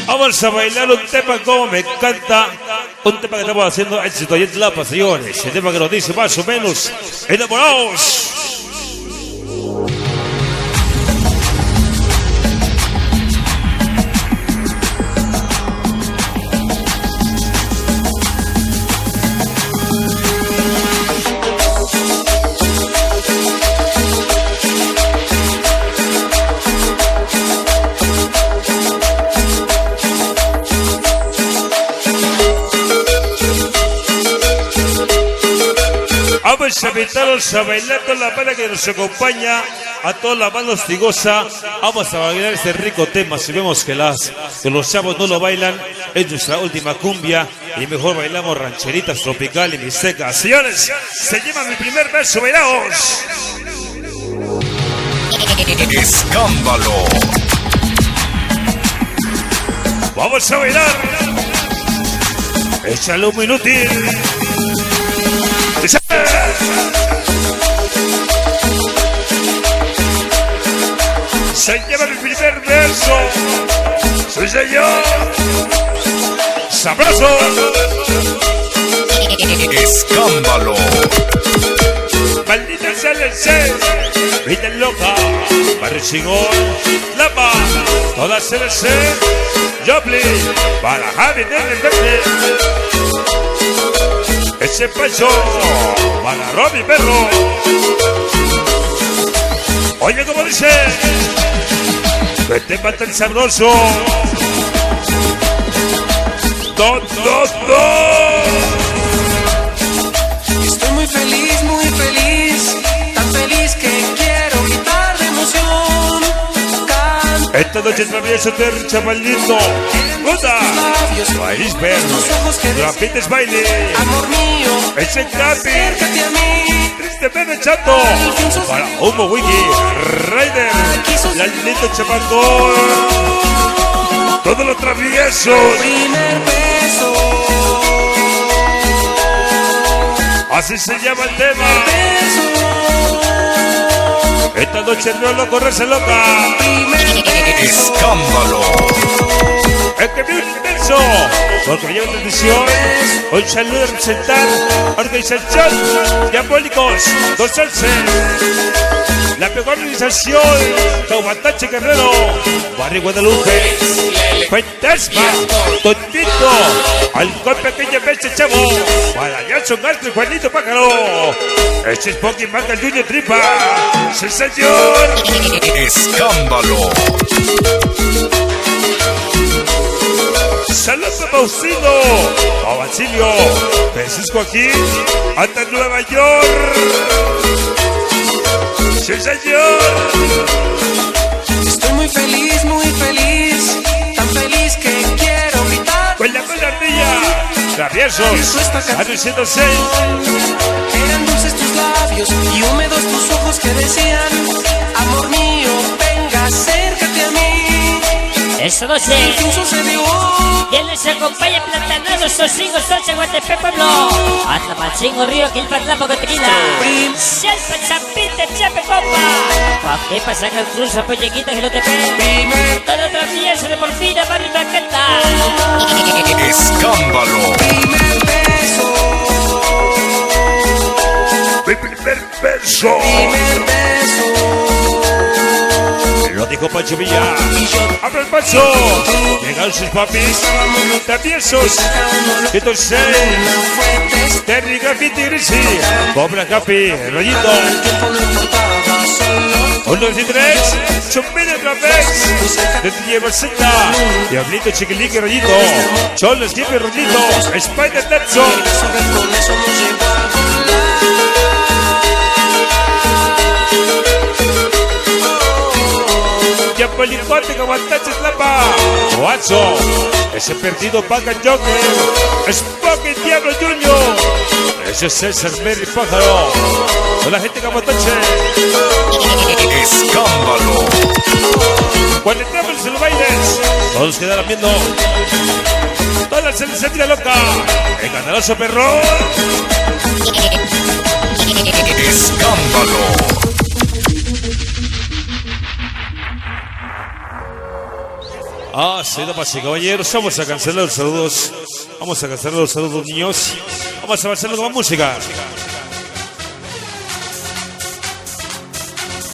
Vamos a bailar un tema como me encanta. Un tema que estamos haciendo éxito ahí en Tlapa, señores. El tema que nos dice más o menos: enamorados. Vamos a invitarlos a bailar con la banda que nos acompaña, a toda la banda hostigosa. Vamos a bailar este rico tema. Si vemos que los chavos no lo bailan, es nuestra última cumbia y mejor bailamos rancheritas tropical y mixtecas. Señores, se lleva mi primer verso, bailaos. Escándalo. Vamos a bailar. Échale un inútil. Se lleva mi primer verso. Soy señor. Sabroso. Escándalo. Maldita CLC. Vida loca. Barrio Chingón. Tlapa. Toda CLC. Joplin. Para Javi del Verde. Ese pecho para Robbie Perro. Oye, como dice, que te mata el sabroso. ¡Do! Estoy muy feliz, tan feliz que quiero gritar de emoción. Esta noche travieso del chavalito. ¡Puta! País verde. Rapites baile. Amor mío, ese capi. acércate a mí. Tristemente chato. Para Humo Wiki. Raider. La linda chapacón. Todos los traviesos. Primer beso. Así se llama el tema. Esta noche no lo correrse loca. Escándalo. El que vive un beso, porque lleva una edición. Un saludo a representar Organización Diabólicos 211. La peor organización, Taubatache Guerrero, Barrio Guadalupe, Fantasma, Tontito, Alcohol Pequeña Beche Chavo, para Jason Gastro y Juanito Pájaro. Este es Pocky Marca Junior Tripa. ¡Sí, señor! Escándalo. Saludos a Faustino, a Basilio, Francisco aquí, hasta Nueva York. ¡Sí, señor! Estoy muy feliz, tan feliz que quiero gritar. Con la ardilla, traviesos, año 106. Eran dulces tus labios y húmedos tus ojos que decían: amor mío, venga, acércate a mí. Esta noche, ¿Qué sucedió? quien les acompaña Platanados, Tocingo, Solcha, Guatepec, Pueblo, Atlapachingo, Río, Quilpatlapa, Cotequila, Xalpa, Champita, Chape, Copa, Guajepa, Saca Cruz, Apoyequita, Gilotepec, todo travieso de Porfina, Barrio Taqueta. Escándalo. Primer beso. Mi primer beso. Primer beso. Lo dijo Pancho Villa. ¡Abre el paso! Llegan sus papis. Traviesos. 106. Terry Graffiti Grisi. Cobra Capi. Rollito. 1, 2 y 3. Chumpina otra vez. De DJ Barceta. Diablito Chiquilique Rollito. Cholo Esquipe Rollito. Spider Tetson. Con eso nos llegó a volar. Polipote, Guantache, Tlapa, Guacho, ese perdido Paca Joker, Spocky Diablo Junior, ese César Berry Pájaro, con la gente Guantache. Escándalo. Cuando entramos en los bailes, todos quedaron viendo. Toda la celestería loca, el ganadoroso perro. Escándalo. Sí, damas y caballeros, vamos a cancelar los saludos. Vamos a cancelar los saludos, niños. Vamos a avanzar con más música.